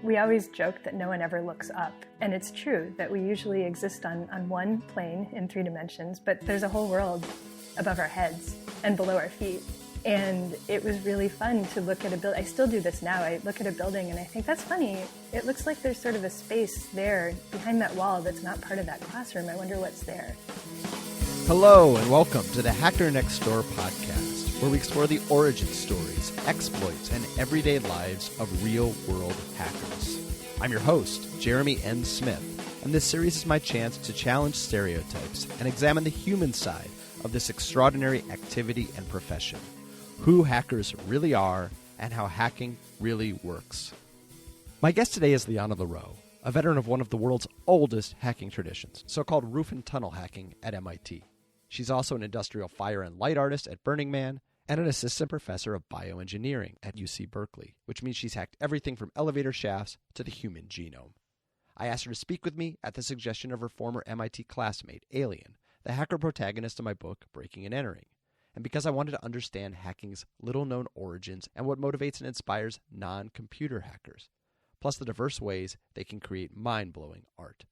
We always joke that no one ever looks up, and it's true that we usually exist on one plane in 3 dimensions, but there's a whole world above our heads and below our feet. And it was really fun to look at a building. I still do this now. I look at a building and I think, that's funny. It looks like there's sort of a space there behind that wall that's not part of that classroom. I wonder what's there. Hello and welcome to the Hacker Next Door podcast, where we explore the origin stories, exploits, and everyday lives of real-world hackers. I'm your host, Jeremy N. Smith, and this series is my chance to challenge stereotypes and examine the human side of this extraordinary activity and profession, who hackers really are, and how hacking really works. My guest today is Liana Lareau, a veteran of one of the world's oldest hacking traditions, so-called roof and tunnel hacking at MIT. She's also an industrial fire and light artist at Burning Man and an assistant professor of bioengineering at UC Berkeley, which means she's hacked everything from elevator shafts to the human genome. I asked her to speak with me at the suggestion of her former MIT classmate, Alien, the hacker protagonist of my book, Breaking and Entering, and because I wanted to understand hacking's little-known origins and what motivates and inspires non-computer hackers, plus the diverse ways they can create mind-blowing art.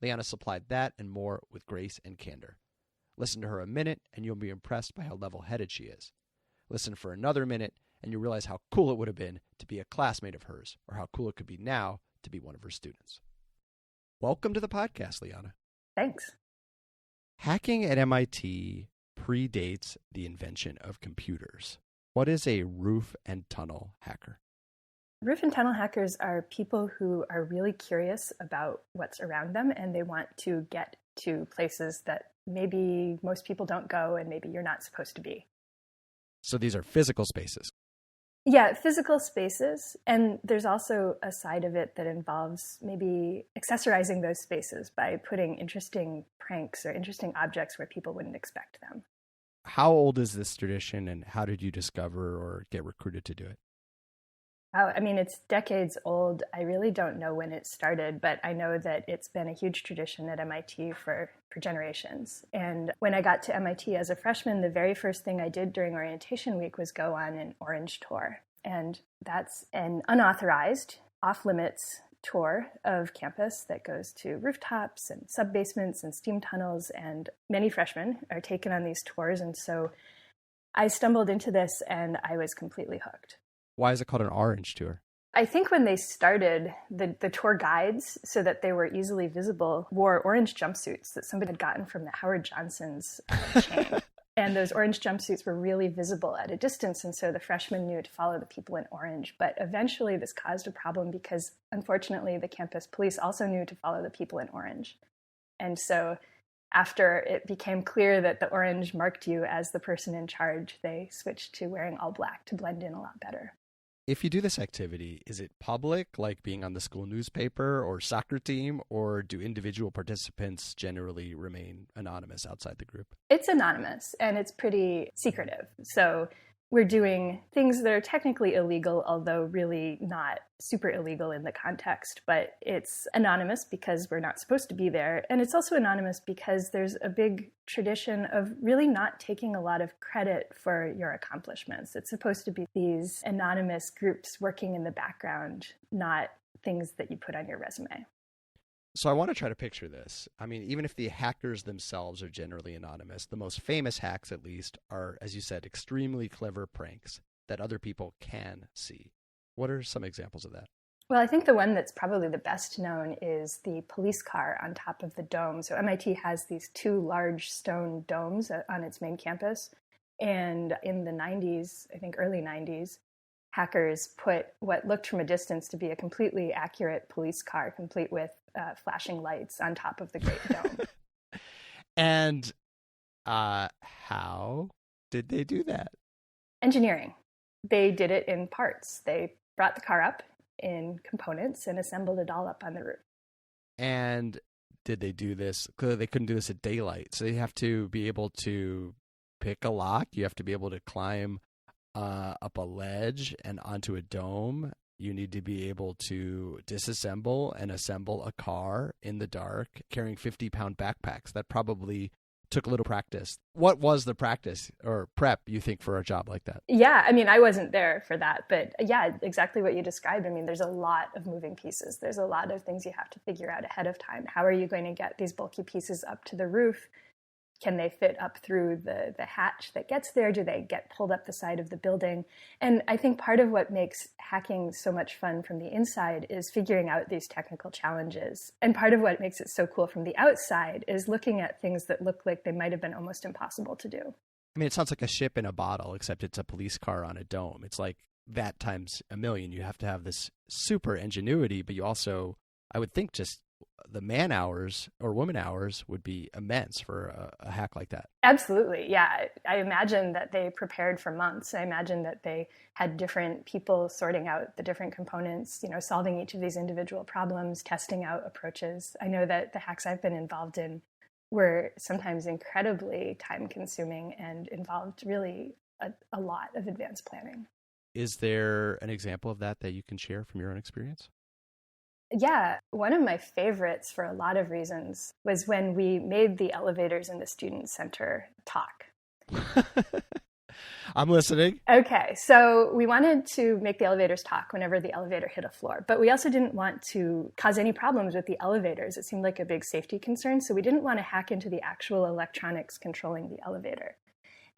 Liana supplied that and more with grace and candor. Listen to her a minute, and you'll be impressed by how level-headed she is. Listen for another minute, and you'll realize how cool it would have been to be a classmate of hers, or how cool it could be now to be one of her students. Welcome to the podcast, Liana. Thanks. Hacking at MIT predates the invention of computers. What is a roof and tunnel hacker? Roof and tunnel hackers are people who are really curious about what's around them, and they want to get to places that maybe most people don't go and maybe you're not supposed to be. So these are physical spaces. Yeah, physical spaces. And there's also a side of it that involves maybe accessorizing those spaces by putting interesting pranks or interesting objects where people wouldn't expect them. How old is this tradition, and how did you discover or get recruited to do it? It's decades old. I really don't know when it started, but I know that it's been a huge tradition at MIT for generations. And when I got to MIT as a freshman, the very first thing I did during orientation week was go on an Orange tour. And that's an unauthorized, off-limits tour of campus that goes to rooftops and sub-basements and steam tunnels. And many freshmen are taken on these tours. And so I stumbled into this and I was completely hooked. Why is it called an Orange tour? I think when they started, the tour guides, so that they were easily visible, wore orange jumpsuits that somebody had gotten from the Howard Johnson's chain. And those orange jumpsuits were really visible at a distance, and so the freshmen knew to follow the people in orange. But eventually this caused a problem because, unfortunately, the campus police also knew to follow the people in orange. And so after it became clear that the orange marked you as the person in charge, they switched to wearing all black to blend in a lot better. If you do this activity, is it public, like being on the school newspaper or soccer team, or do individual participants generally remain anonymous outside the group? It's anonymous, and it's pretty secretive. So we're doing things that are technically illegal, although really not super illegal in the context. But it's anonymous because we're not supposed to be there. And it's also anonymous because there's a big tradition of really not taking a lot of credit for your accomplishments. It's supposed to be these anonymous groups working in the background, not things that you put on your resume. So I want to try to picture this. Even if the hackers themselves are generally anonymous, the most famous hacks, at least, are, as you said, extremely clever pranks that other people can see. What are some examples of that? Well, I think the one that's probably the best known is the police car on top of the dome. So MIT has these 2 large stone domes on its main campus. And in the 90s, I think early 90s, hackers put what looked from a distance to be a completely accurate police car, complete with flashing lights on top of the Great Dome. And how did they do that? Engineering. They did it in parts. They brought the car up in components and assembled it all up on the roof. And did they do this? Clearly they couldn't do this at daylight. So you have to be able to pick a lock. You have to be able to climb up a ledge and onto a dome. You need to be able to disassemble and assemble a car in the dark, carrying 50-pound backpacks that probably took a little practice. What was the practice or prep you think for a job like that? Yeah, I mean, I wasn't there for that, but yeah, exactly what you described. I mean, there's a lot of moving pieces. There's a lot of things you have to figure out ahead of time. How are you going to get these bulky pieces up to the roof? Can they fit up through the hatch that gets there? Do they get pulled up the side of the building? And I think part of what makes hacking so much fun from the inside is figuring out these technical challenges. And part of what makes it so cool from the outside is looking at things that look like they might have been almost impossible to do. I mean, it sounds like a ship in a bottle, except it's a police car on a dome. It's like that times a million. You have to have this super ingenuity, but you also, I would think, just the man hours or woman hours would be immense for a hack like that. Absolutely. Yeah. I imagine that they prepared for months. I imagine that they had different people sorting out the different components, solving each of these individual problems, testing out approaches. I know that the hacks I've been involved in were sometimes incredibly time consuming and involved really a lot of advanced planning. Is there an example of that you can share from your own experience? Yeah, one of my favorites for a lot of reasons was when we made the elevators in the student center talk. I'm listening. Okay, so we wanted to make the elevators talk whenever the elevator hit a floor, but we also didn't want to cause any problems with the elevators. It seemed like a big safety concern, so we didn't want to hack into the actual electronics controlling the elevator.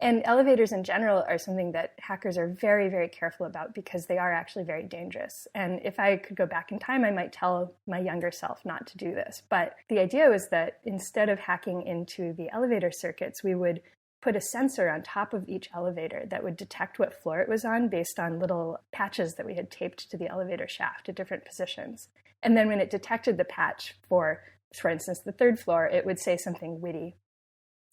And elevators in general are something that hackers are very, very careful about because they are actually very dangerous. And if I could go back in time, I might tell my younger self not to do this. But the idea was that instead of hacking into the elevator circuits, we would put a sensor on top of each elevator that would detect what floor it was on based on little patches that we had taped to the elevator shaft at different positions. And then when it detected the patch for instance, the third floor, it would say something witty.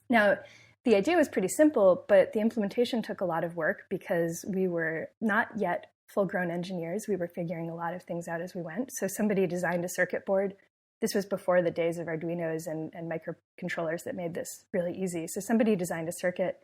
Now, the idea was pretty simple, but the implementation took a lot of work because we were not yet full-grown engineers. We were figuring a lot of things out as we went. So somebody designed a circuit board. This was before the days of Arduinos and microcontrollers that made this really easy. So somebody designed a circuit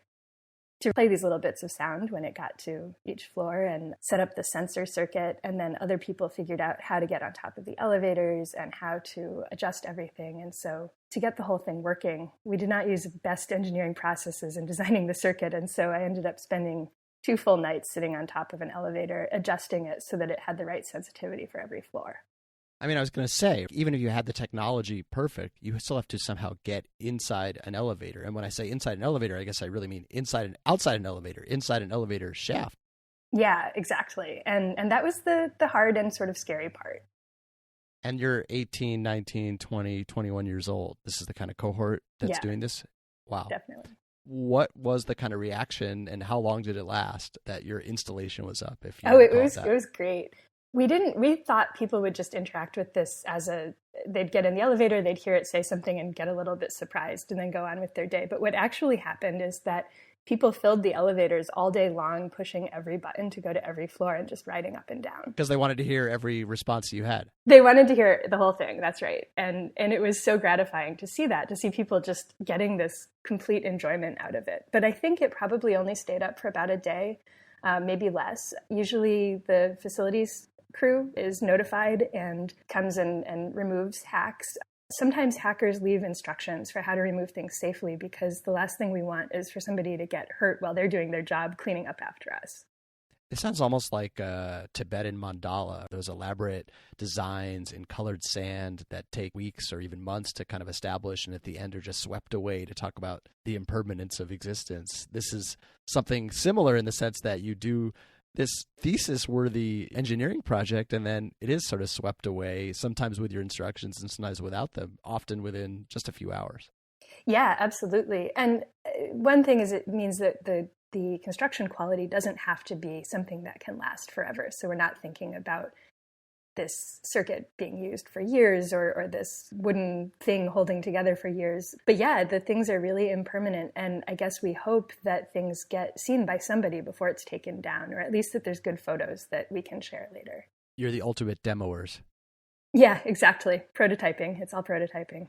to play these little bits of sound when it got to each floor and set up the sensor circuit. And then other people figured out how to get on top of the elevators and how to adjust everything. And so to get the whole thing working, we did not use the best engineering processes in designing the circuit. And so I ended up spending 2 full nights sitting on top of an elevator, adjusting it so that it had the right sensitivity for every floor. I mean, I was going to say, even if you had the technology perfect, you still have to somehow get inside an elevator. And when I say inside an elevator, I guess I really mean inside and outside an elevator shaft. Yeah, exactly. And that was the hard and sort of scary part. And you're 18, 19, 20, 21 years old. This is the kind of cohort that's doing this? Wow. Definitely. What was the kind of reaction and how long did it last that your installation was up? It was great. We thought people would just interact with this they'd get in the elevator, they'd hear it say something and get a little bit surprised and then go on with their day. But what actually happened is that people filled the elevators all day long, pushing every button to go to every floor and just riding up and down. Because they wanted to hear every response you had. They wanted to hear the whole thing. That's right. And it was so gratifying to see people just getting this complete enjoyment out of it. But I think it probably only stayed up for about a day, maybe less. Usually the facilities crew is notified and comes and removes hacks. Sometimes hackers leave instructions for how to remove things safely because the last thing we want is for somebody to get hurt while they're doing their job cleaning up after us. It sounds almost like a Tibetan mandala, those elaborate designs in colored sand that take weeks or even months to kind of establish and at the end are just swept away to talk about the impermanence of existence. This is something similar in the sense that you do this thesis-worthy engineering project, and then it is sort of swept away, sometimes with your instructions and sometimes without them, often within just a few hours. Yeah, absolutely. And one thing is it means that the construction quality doesn't have to be something that can last forever. So we're not thinking about this circuit being used for years or this wooden thing holding together for years. But yeah, the things are really impermanent. And I guess we hope that things get seen by somebody before it's taken down, or at least that there's good photos that we can share later. You're the ultimate demoers. Yeah, exactly. Prototyping. It's all prototyping.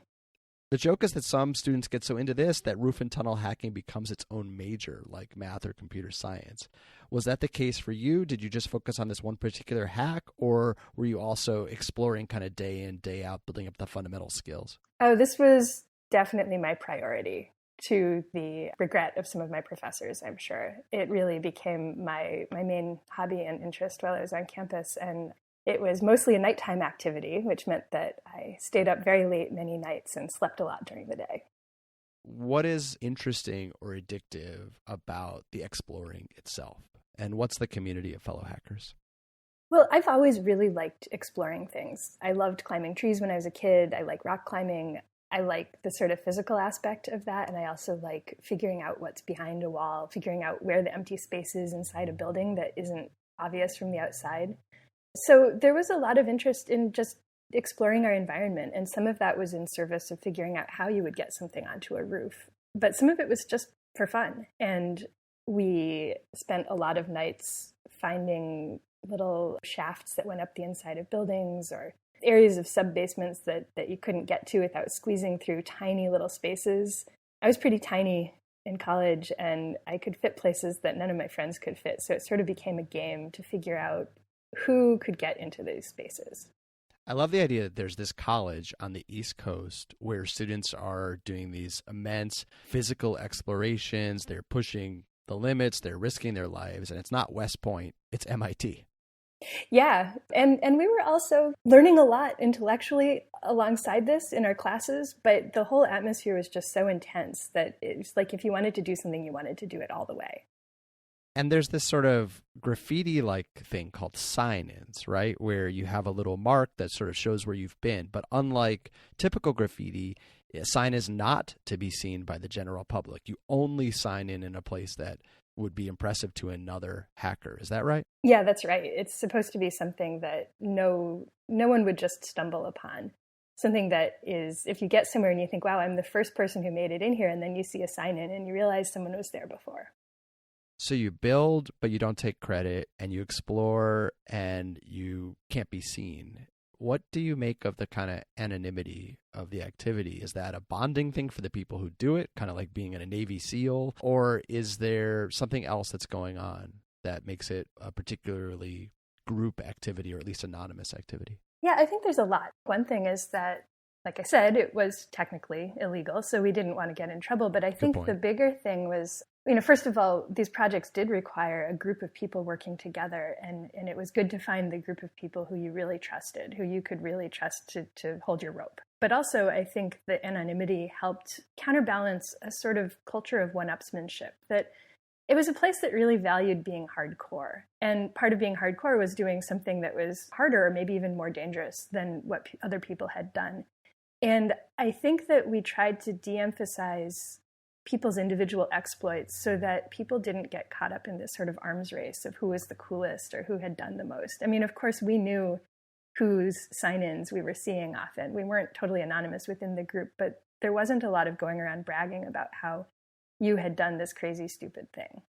The joke is that some students get so into this that roof and tunnel hacking becomes its own major, like math or computer science. Was that the case for you? Did you just focus on this one particular hack, or were you also exploring kind of day in, day out, building up the fundamental skills? Oh, this was definitely my priority. to the regret of some of my professors, I'm sure. It really became my main hobby and interest while I was on campus. And it was mostly a nighttime activity, which meant that I stayed up very late many nights and slept a lot during the day. What is interesting or addictive about the exploring itself? And what's the community of fellow hackers? Well, I've always really liked exploring things. I loved climbing trees when I was a kid. I like rock climbing. I like the sort of physical aspect of that. And I also like figuring out what's behind a wall, figuring out where the empty space is inside a building that isn't obvious from the outside. So there was a lot of interest in just exploring our environment. And some of that was in service of figuring out how you would get something onto a roof. But some of it was just for fun. And we spent a lot of nights finding little shafts that went up the inside of buildings or areas of sub-basements that you couldn't get to without squeezing through tiny little spaces. I was pretty tiny in college, and I could fit places that none of my friends could fit. So it sort of became a game to figure out who could get into these spaces. I love the idea that there's this college on the East Coast where students are doing these immense physical explorations. They're pushing the limits, they're risking their lives, and it's not West Point, it's MIT. Yeah, and we were also learning a lot intellectually alongside this in our classes, but the whole atmosphere was just so intense that it's like if you wanted to do something, you wanted to do it all the way. And there's this sort of graffiti-like thing called sign-ins, right? Where you have a little mark that sort of shows where you've been. But unlike typical graffiti, a sign is not to be seen by the general public. You only sign in a place that would be impressive to another hacker. Is that right? Yeah, that's right. It's supposed to be something that no one would just stumble upon. Something that is, if you get somewhere and you think, wow, I'm the first person who made it in here, and then you see a sign in and you realize someone was there before. So you build, but you don't take credit, and you explore, and you can't be seen. What do you make of the kind of anonymity of the activity? Is that a bonding thing for the people who do it, kind of like being in a Navy SEAL? Or is there something else that's going on that makes it a particularly group activity, or at least anonymous activity? Yeah, I think there's a lot. One thing is that, like I said, it was technically illegal, so we didn't want to get in trouble. But I think the bigger thing was, first of all, these projects did require a group of people working together. And it was good to find the group of people who you really trusted, who you could really trust to hold your rope. But also, I think the anonymity helped counterbalance a sort of culture of one-upsmanship, that it was a place that really valued being hardcore. And part of being hardcore was doing something that was harder or maybe even more dangerous than what other people had done. And I think that we tried to de-emphasize people's individual exploits so that people didn't get caught up in this sort of arms race of who was the coolest or who had done the most. I mean, of course, we knew whose sign-ins we were seeing often. We weren't totally anonymous within the group, but there wasn't a lot of going around bragging about how you had done this crazy, stupid thing.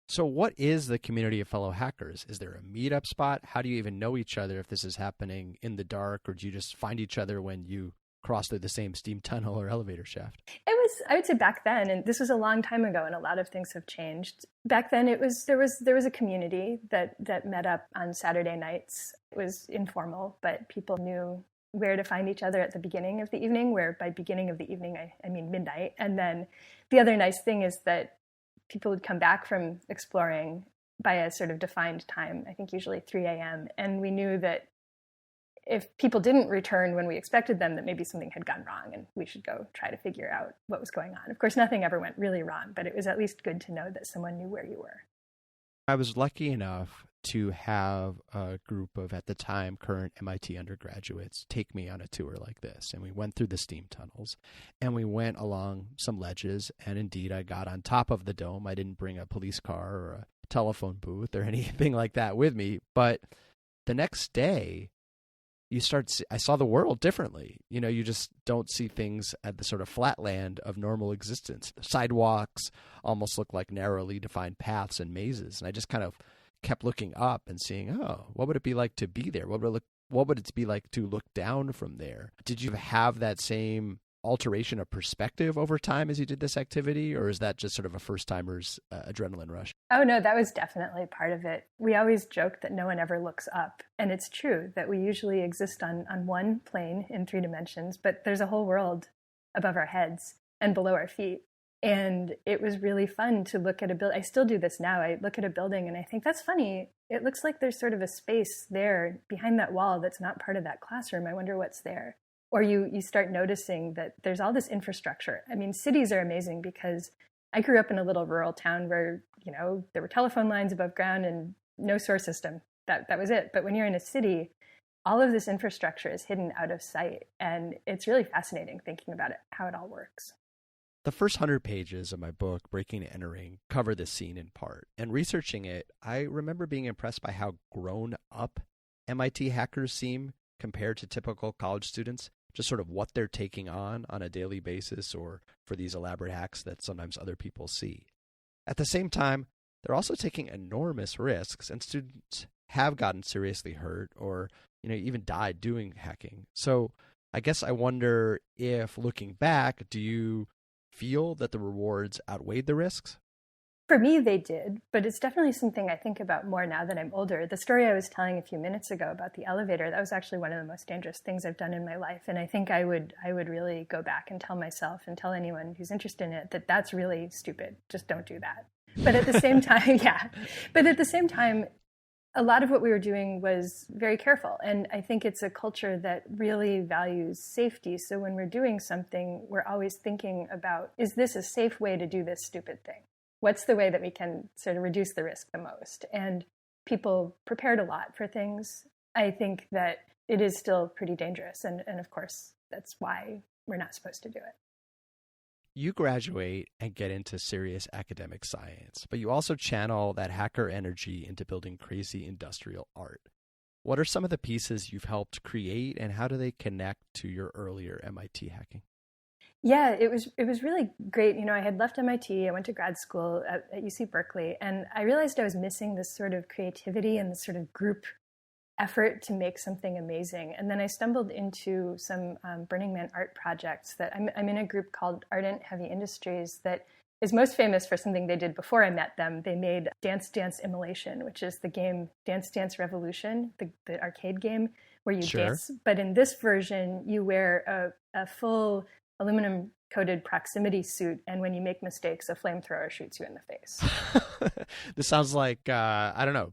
So what is the community of fellow hackers? Is there a meetup spot? How do you even know each other if this is happening in the dark, or do you just find each other when you cross through the same steam tunnel or elevator shaft? It was, I would say back then, and this was a long time ago, and a lot of things have changed. Back then, there was a community that met up on Saturday nights. It was informal, but people knew where to find each other at the beginning of the evening, where by beginning of the evening, I mean midnight. And then the other nice thing is that people would come back from exploring by a sort of defined time, I think usually 3 a.m. And we knew that if people didn't return when we expected them, that maybe something had gone wrong and we should go try to figure out what was going on. Of course, nothing ever went really wrong, but it was at least good to know that someone knew where you were. I was lucky enough to have a group of, at the time, current MIT undergraduates take me on a tour like this. And we went through the steam tunnels and we went along some ledges. And indeed, I got on top of the dome. I didn't bring a police car or a telephone booth or anything like that with me. But the next day, I saw the world differently. You just don't see things at the sort of flatland of normal existence. The sidewalks almost look like narrowly defined paths and mazes. And I just kind of kept looking up and seeing, what would it be like to be there? What would it be like to look down from there? Did you have that same alteration of perspective over time as you did this activity, or is that just sort of a first-timer's adrenaline rush? Oh, no, that was definitely part of it. We always joke that no one ever looks up, and it's true that we usually exist on one plane in 3 dimensions, but there's a whole world above our heads and below our feet. And it was really fun to look at a building. I still do this now. I look at a building and I think, that's funny. It looks like there's sort of a space there behind that wall that's not part of that classroom. I wonder what's there. Or you start noticing that there's all this infrastructure. I mean, cities are amazing because I grew up in a little rural town where, there were telephone lines above ground and no sewer system. That was it. But when you're in a city, all of this infrastructure is hidden out of sight. And it's really fascinating thinking about it, how it all works. The first 100 pages of my book, Breaking and Entering, cover this scene in part. And researching it, I remember being impressed by how grown up MIT hackers seem compared to typical college students, just sort of what they're taking on a daily basis or for these elaborate hacks that sometimes other people see. At the same time, they're also taking enormous risks, and students have gotten seriously hurt or even died doing hacking. So I guess I wonder if, looking back, do you feel that the rewards outweighed the risks? For me, they did, but it's definitely something I think about more now that I'm older. The story I was telling a few minutes ago about the elevator, that was actually one of the most dangerous things I've done in my life. And I think I would really go back and tell myself and tell anyone who's interested in it that that's really stupid. Just don't do that. But at the same time, but at the same time, a lot of what we were doing was very careful. And I think it's a culture that really values safety. So when we're doing something, we're always thinking about, is this a safe way to do this stupid thing? What's the way that we can sort of reduce the risk the most? And people prepared a lot for things. I think that it is still pretty dangerous. And of course, that's why we're not supposed to do it. You graduate and get into serious academic science, but you also channel that hacker energy into building crazy industrial art. What are some of the pieces you've helped create, and how do they connect to your earlier MIT hacking? Yeah, it was really great. I had left MIT, I went to grad school at UC Berkeley, and I realized I was missing this sort of creativity and this sort of group effort to make something amazing. And then I stumbled into some Burning Man art projects that I'm in a group called Ardent Heavy Industries that is most famous for something they did before I met them. They made Dance Dance Immolation, which is the game Dance Dance Revolution, the arcade game where you dance. But in this version, you wear a full aluminum coated proximity suit, and when you make mistakes, a flamethrower shoots you in the face. This sounds like, I don't know,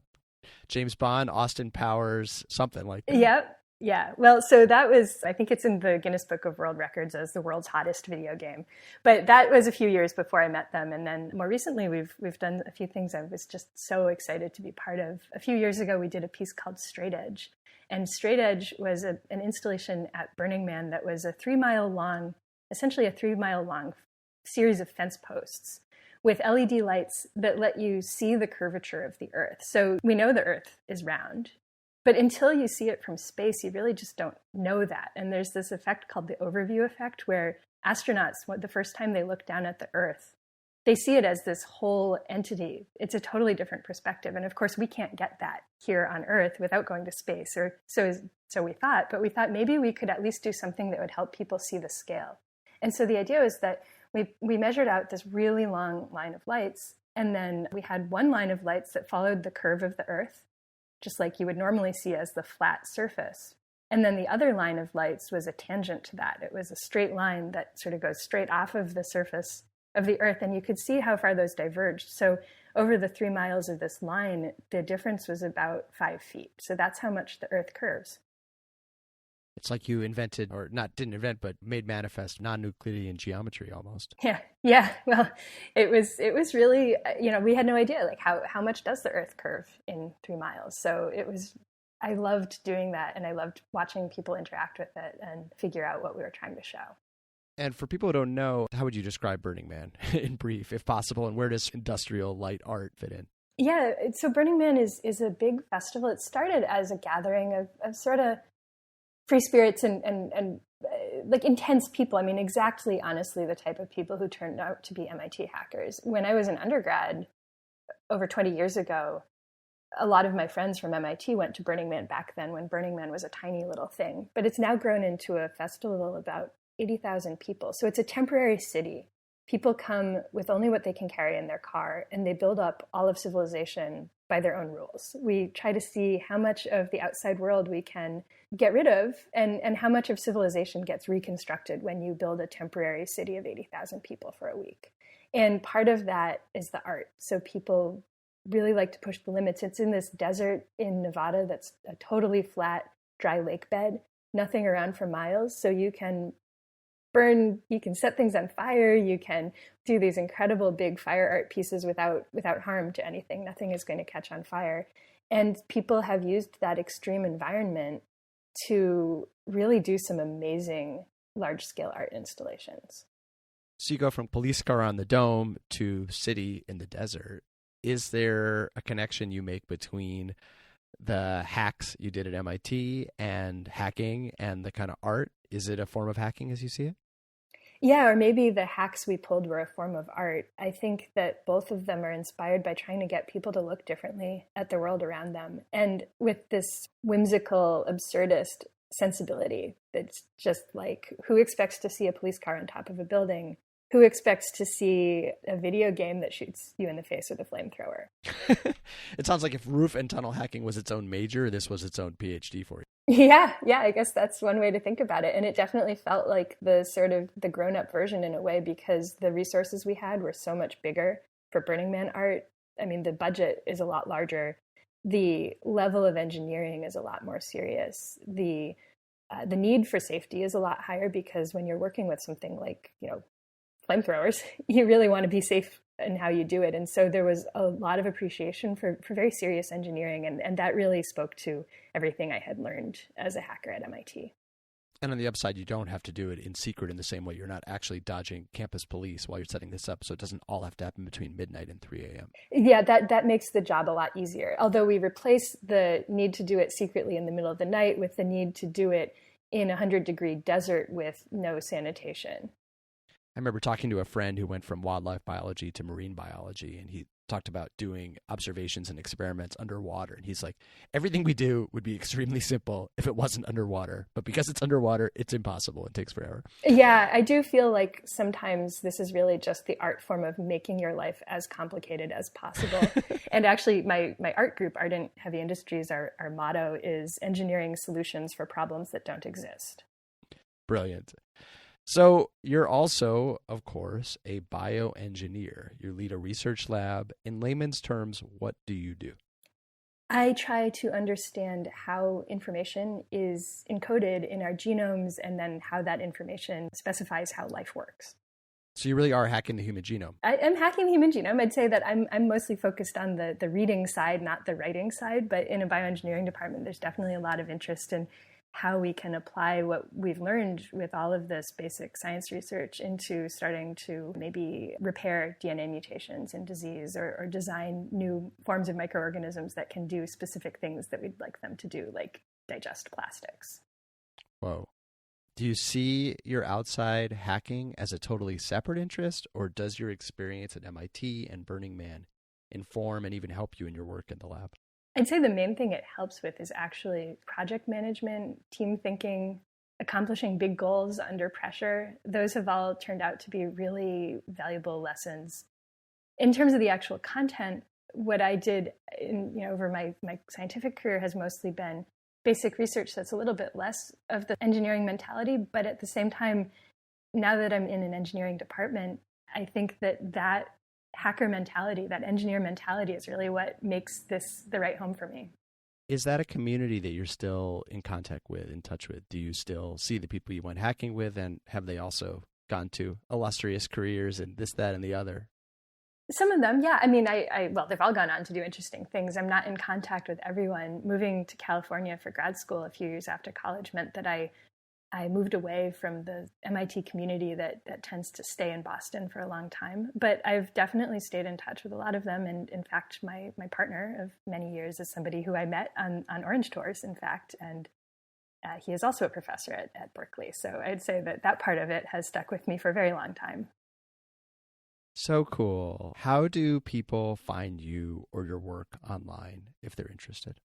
James Bond, Austin Powers, something like that. Yep. Yeah. Well, so that was, I think it's in the Guinness Book of World Records as the world's hottest video game. But that was a few years before I met them. And then more recently, we've done a few things I was just so excited to be part of. A few years ago, we did a piece called Straight Edge. And Straight Edge was an installation at Burning Man that was essentially a 3-mile long series of fence posts with LED lights that let you see the curvature of the Earth. So we know the Earth is round, but until you see it from space, you really just don't know that. And there's this effect called the overview effect, where astronauts, the first time they look down at the Earth, they see it as this whole entity. It's a totally different perspective. And of course, we can't get that here on Earth without going to space, or so we thought. But we thought maybe we could at least do something that would help people see the scale. And so the idea is that we measured out this really long line of lights, and then we had one line of lights that followed the curve of the Earth, just like you would normally see as the flat surface. And then the other line of lights was a tangent to that. It was a straight line that sort of goes straight off of the surface of the Earth, and you could see how far those diverged. So over the 3 miles of this line, the difference was about 5 feet. So that's how much the Earth curves. It's like you invented, or didn't invent, but made manifest non-Euclidean geometry almost. Yeah. Well, it was really, we had no idea, like how much does the Earth curve in 3 miles? So I loved doing that, and I loved watching people interact with it and figure out what we were trying to show. And for people who don't know, how would you describe Burning Man in brief, if possible, and where does industrial light art fit in? Yeah, so Burning Man is a big festival. It started as a gathering of sort of free spirits and like intense people. I mean, exactly, honestly, the type of people who turned out to be MIT hackers. When I was an undergrad over 20 years ago, a lot of my friends from MIT went to Burning Man back then, when Burning Man was a tiny little thing. But it's now grown into a festival of about 80,000 people. So it's a temporary city. People come with only what they can carry in their car, and they build up all of civilization by their own rules. We try to see how much of the outside world we can get rid of, and how much of civilization gets reconstructed when you build a temporary city of 80,000 people for a week. And part of that is the art. So people really like to push the limits. It's in this desert in Nevada that's a totally flat, dry lake bed, nothing around for miles. So you can set things on fire, you can do these incredible big fire art pieces without harm to anything. Nothing is going to catch on fire. And people have used that extreme environment to really do some amazing large-scale art installations. So you go from police car on the dome to city in the desert. Is there a connection you make between the hacks you did at MIT and hacking and the kind of art? Is it a form of hacking as you see it? Yeah, or maybe the hacks we pulled were a form of art. I think that both of them are inspired by trying to get people to look differently at the world around them. And with this whimsical, absurdist sensibility that's just like, who expects to see a police car on top of a building? Who expects to see a video game that shoots you in the face with a flamethrower? It sounds like if roof and tunnel hacking was its own major, this was its own PhD for you. Yeah, I guess that's one way to think about it. And it definitely felt like the sort of the grown-up version in a way, because the resources we had were so much bigger for Burning Man art. I mean, the budget is a lot larger. The level of engineering is a lot more serious. The need for safety is a lot higher, because when you're working with something like, flamethrowers, you really want to be safe in how you do it. And so there was a lot of appreciation for very serious engineering. And that really spoke to everything I had learned as a hacker at MIT. And on the upside, you don't have to do it in secret in the same way. You're not actually dodging campus police while you're setting this up. So it doesn't all have to happen between midnight and 3 a.m. Yeah, that makes the job a lot easier. Although we replace the need to do it secretly in the middle of the night with the need to do it in a 100-degree desert with no sanitation. I remember talking to a friend who went from wildlife biology to marine biology, and he talked about doing observations and experiments underwater. And he's like, everything we do would be extremely simple if it wasn't underwater. But because it's underwater, it's impossible. It takes forever. Yeah, I do feel like sometimes this is really just the art form of making your life as complicated as possible. And actually, my art group, Art and Heavy Industries, our motto is engineering solutions for problems that don't exist. Brilliant. So you're also, of course, a bioengineer. You lead a research lab. In layman's terms, what do you do? I try to understand how information is encoded in our genomes and then how that information specifies how life works. So you really are hacking the human genome. I am hacking the human genome. I'd say that I'm mostly focused on the reading side, not the writing side. But in a bioengineering department, there's definitely a lot of interest in how we can apply what we've learned with all of this basic science research into starting to maybe repair DNA mutations in disease or design new forms of microorganisms that can do specific things that we'd like them to do, like digest plastics. Whoa. Do you see your outside hacking as a totally separate interest, or does your experience at MIT and Burning Man inform and even help you in your work in the lab? I'd say the main thing it helps with is actually project management, team thinking, accomplishing big goals under pressure. Those have all turned out to be really valuable lessons. In terms of the actual content, what I did over my scientific career has mostly been basic research that's a little bit less of the engineering mentality. But at the same time, now that I'm in an engineering department, I think that hacker mentality, that engineer mentality is really what makes this the right home for me. Is that a community that you're still in contact with, in touch with? Do you still see the people you went hacking with, and have they also gone to illustrious careers and this, that, and the other? Some of them, yeah. I mean, well, they've all gone on to do interesting things. I'm not in contact with everyone. Moving to California for grad school a few years after college meant that I moved away from the MIT community that tends to stay in Boston for a long time. But I've definitely stayed in touch with a lot of them. And in fact, my partner of many years is somebody who I met on Orange Tours, in fact. And he is also a professor at Berkeley. So I'd say that part of it has stuck with me for a very long time. So cool. How do people find you or your work online if they're interested?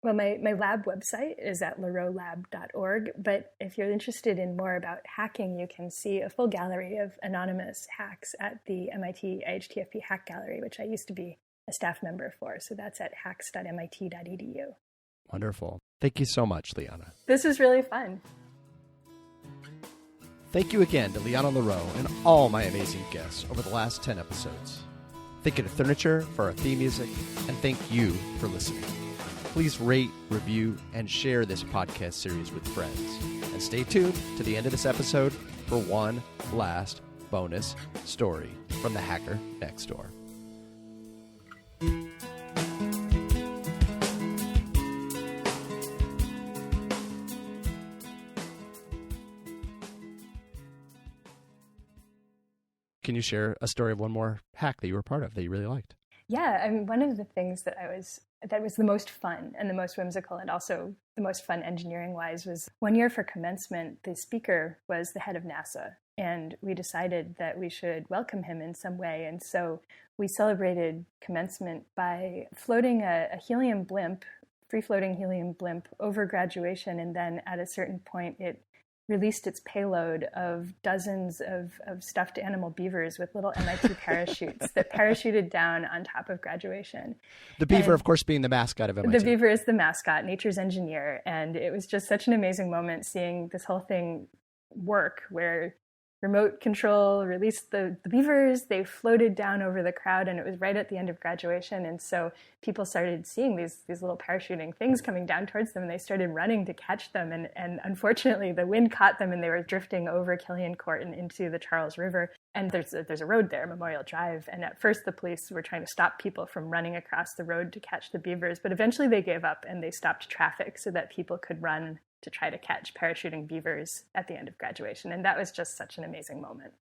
Well, my lab website is at lareaulab.org, but if you're interested in more about hacking, you can see a full gallery of anonymous hacks at the MIT IHTFP Hack Gallery, which I used to be a staff member for. So that's at hacks.mit.edu. Wonderful. Thank you so much, Liana. This was really fun. Thank you again to Liana Lareau and all my amazing guests over the last 10 episodes. Thank you to Furniture for our theme music, and thank you for listening. Please rate, review, and share this podcast series with friends. And stay tuned to the end of this episode for one last bonus story from the hacker next door. Can you share a story of one more hack that you were part of that you really liked? Yeah, I mean, one of the things that was the most fun and the most whimsical and also the most fun engineering-wise was one year for commencement, the speaker was the head of NASA, and we decided that we should welcome him in some way. And so we celebrated commencement by floating a helium blimp, free-floating helium blimp over graduation, and then at a certain point it released its payload of dozens of stuffed animal beavers with little MIT parachutes that parachuted down on top of graduation. The beaver, of course, being the mascot of MIT. The beaver is the mascot, nature's engineer. And it was just such an amazing moment seeing this whole thing work, where remote control released the beavers, they floated down over the crowd, and it was right at the end of graduation. And so people started seeing these little parachuting things coming down towards them, and they started running to catch them. And unfortunately, the wind caught them, and they were drifting over Killian Court and into the Charles River. And there's a road there, Memorial Drive. And at first, the police were trying to stop people from running across the road to catch the beavers. But eventually, they gave up, and they stopped traffic so that people could run to try to catch parachuting beavers at the end of graduation. And that was just such an amazing moment.